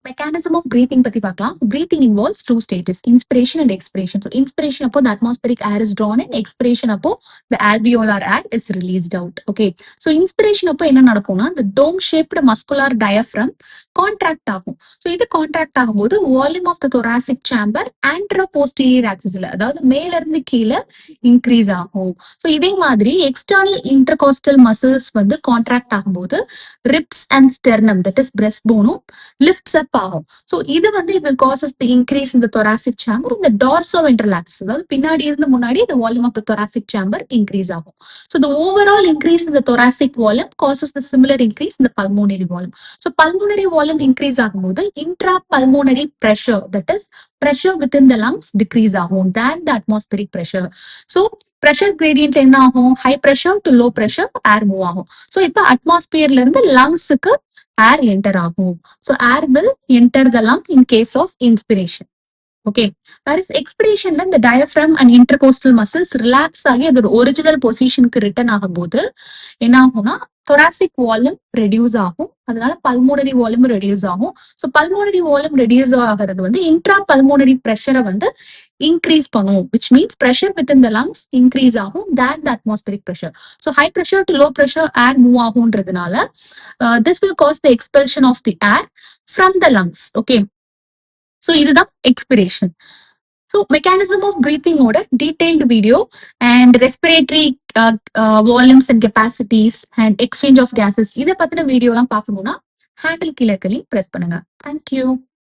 Mechanism of breathing பத்தி பார்க்கலாம். Breathing involves two stages, inspiration and expiration. So inspiration அப்போ the atmospheric air is drawn in, expiration அப்போ the alveolar air is released out. Okay. So inspiration அப்போ என்ன நடக்கும்னா the dome shaped muscular diaphragm contract ஆகும். So இது contract ஆகும்போது volume of the thoracic chamber anteroposterior axis அதாவது மேல இருந்து கீழே increase ஆகும். So இதே மாதிரி external intercostal muscles வந்து contract ஆகும்போது ribs and sternum that is breastbone lifts up ஆகும். So இது வந்து it will causes the increase in the thoracic chamber in the dorsoventral axis. அதாவது பின்னாடி இருந்து முன்னாடி the volume of the thoracic chamber increase ஆகும். So the overall increase in the thoracic volume causes the similar increase in the pulmonary volume. So pulmonary volume increase ஆகும்போது intrapulmonary pressure that is pressure within the lungs decrease ஆகும் than the atmospheric pressure. So pressure gradient என்ன ஆகும்? High pressure to low pressure air move ஆகும். So இப்ப atmosphereல இருந்து lungsக்கு air enter ஆகும். So air will enter the lung in case of inspiration. Okay. Whereas expiration the diaphragm and intercostal muscles relax ஆகி அதோட original பொசிஷனுக்கு return ஆகும்போது என்ன ஆகும்னா thoracic volume reduce ஆகும். அதனால pulmonary volume reduce ஆகும். So pulmonary volume reduce ஆகிறது வந்து intrapulmonary pressure வந்து increase பண்ணும், which means pressure within the lungs increase ஆகும் than the atmospheric pressure. So high pressure to low pressure air move ஆகும்ன்றதுனால this will cause the expulsion of the air from the lungs. Okay. So இதுதான் expiration. So mechanism of breathing ஓட detailed video and respiratory volumes and capacities and exchange of gases இதை பத்தின வீடியோலாம் பார்க்கணும்னா handle கீழே press பண்ணுங்க. Thank you.